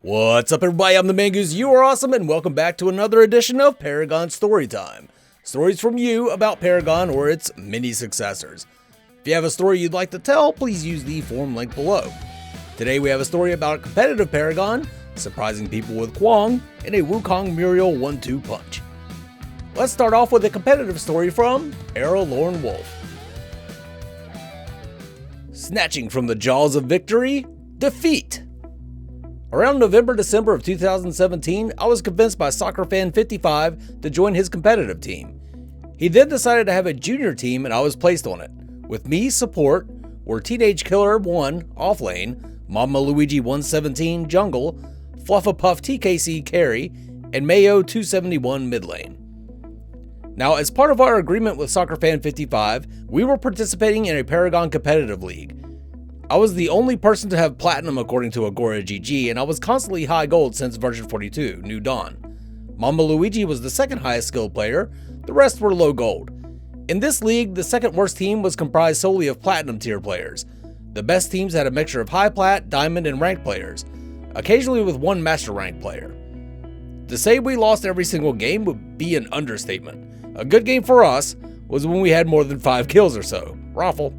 What's up, everybody? I'm the Mangoose. You are awesome, and welcome back to another edition of Paragon Storytime. Stories from you about Paragon or its many successors. If you have a story you'd like to tell, please use the form link below. Today we have a story about a competitive Paragon, surprising people with Kwang, and a Wukong Muriel 1-2 punch. Let's start off with a competitive story from Arrow Lorne Wolf. Snatching from the jaws of victory, defeat. Around November-December of 2017, I was convinced by SoccerFan55 to join his competitive team. He then decided to have a junior team and I was placed on it. With me, support, were Teenage Killer 1 offlane, Mama Luigi 117 jungle, Fluffapuff TKC carry, and Mayo 271 mid lane. Now, as part of our agreement with SoccerFan55, we were participating in a Paragon competitive league. I was the only person to have platinum according to Agora GG, and I was constantly high gold since version 42, New Dawn. Mama Luigi was the second highest skilled player, the rest were low gold. In this league, the second worst team was comprised solely of platinum tier players. The best teams had a mixture of high plat, diamond, and ranked players, occasionally with one master rank player. To say we lost every single game would be an understatement. A good game for us was when we had more than 5 kills or so. Raffle.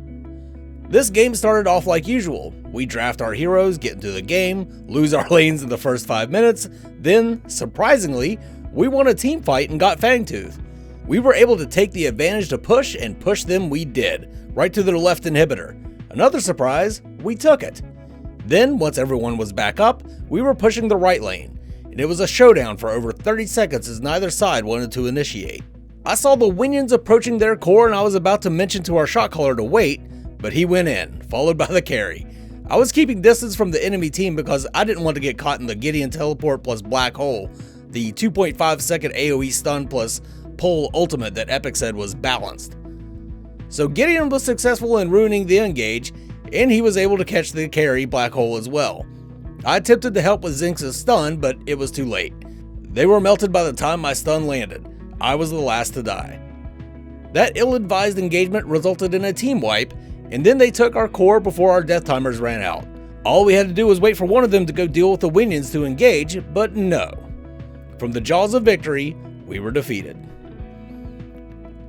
This game started off like usual. We draft our heroes, get into the game, lose our lanes in the first 5 minutes, then, surprisingly, we won a team fight and got Fangtooth. We were able to take the advantage to push, and push them we did, right to their left inhibitor. Another surprise, we took it. Then, once everyone was back up, we were pushing the right lane, and it was a showdown for over 30 seconds as neither side wanted to initiate. I saw the Winions approaching their core and I was about to mention to our shot caller to wait, but he went in, followed by the carry. I was keeping distance from the enemy team because I didn't want to get caught in the Gideon teleport plus black hole, the 2.5 second AoE stun plus pull ultimate that Epic said was balanced. So Gideon was successful in ruining the engage, and he was able to catch the carry black hole as well. I attempted to help with Zinx's stun, but it was too late. They were melted by the time my stun landed. I was the last to die. That ill-advised engagement resulted in a team wipe, and then they took our core before our death timers ran out. All we had to do was wait for one of them to go deal with the Winions to engage, but no. From the jaws of victory, we were defeated.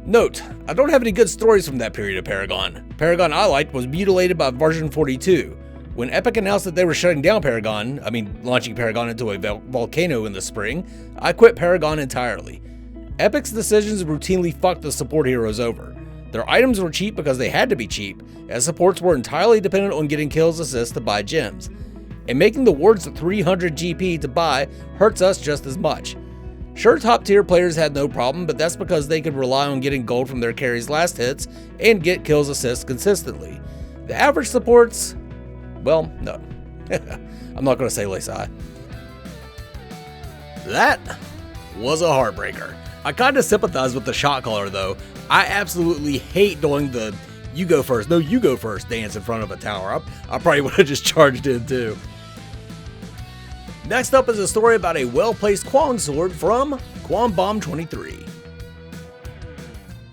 Note, I don't have any good stories from that period of Paragon. Paragon I liked was mutilated by version 42. When Epic announced that they were shutting down Paragon, launching Paragon into a volcano in the spring, I quit Paragon entirely. Epic's decisions routinely fucked the support heroes over. Their items were cheap because they had to be cheap, as supports were entirely dependent on getting kills assists to buy gems. And making the wards 300 GP to buy hurts us just as much. Sure, top tier players had no problem, but that's because they could rely on getting gold from their carries' last hits and get kills assists consistently. The average supports, well, no. I'm not going to say Lesai. That was a heartbreaker. I kind of sympathize with the shot caller though. I absolutely hate doing the you go first, no you go first dance in front of a tower. I probably would have just charged in too. Next up is a story about a well-placed Kwang Sword from Kwang Bomb 23.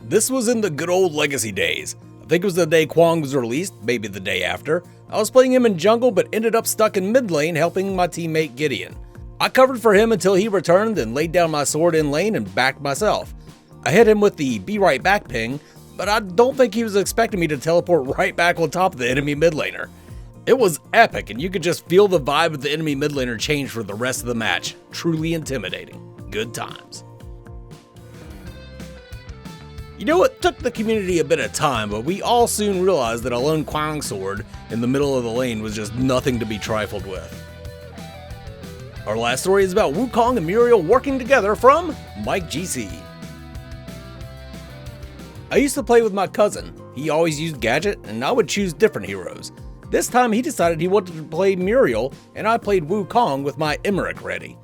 This was in the good old Legacy days. I think it was the day Kwang was released, maybe the day after. I was playing him in jungle but ended up stuck in mid lane helping my teammate Gideon. I covered for him until he returned and laid down my sword in lane and backed myself. I hit him with the be right back ping, but I don't think he was expecting me to teleport right back on top of the enemy mid laner. It was epic and you could just feel the vibe of the enemy mid laner change for the rest of the match. Truly intimidating. Good times. You know, it took the community a bit of time, but we all soon realized that a lone Kwang Sword in the middle of the lane was just nothing to be trifled with. Our last story is about Wukong and Muriel working together from Mike GC. I used to play with my cousin. He always used Gadget and I would choose different heroes. This time he decided he wanted to play Muriel and I played Wukong with my Emmerich ready.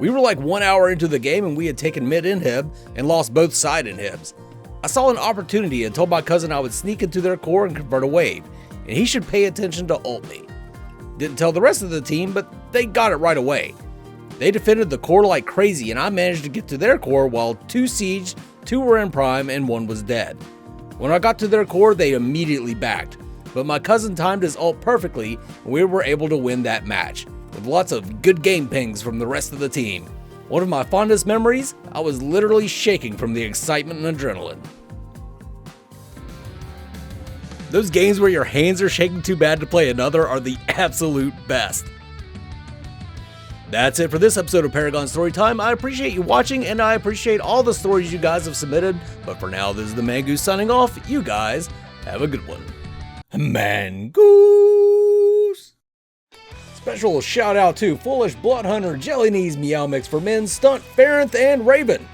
We were like 1 hour into the game and we had taken mid inhib and lost both side inhibs. I saw an opportunity and told my cousin I would sneak into their core and convert a wave, and he should pay attention to ult me. Didn't tell the rest of the team, but they got it right away. They defended the core like crazy and I managed to get to their core while 2 sieged, 2 were in prime, and 1 was dead. When I got to their core, they immediately backed, but my cousin timed his ult perfectly and we were able to win that match. With with lots of good game pings from the rest of the team. One of my fondest memories, I was literally shaking from the excitement and adrenaline. Those games where your hands are shaking too bad to play another are the absolute best. That's it for this episode of Paragon Storytime. I appreciate you watching, and I appreciate all the stories you guys have submitted. But for now, this is the Mangoose signing off. You guys have a good one. Mangoose! Special shout out to Foolish Bloodhunter, Jelly Knees, Meow Mix for Men, Stunt, Farinth, and Raven.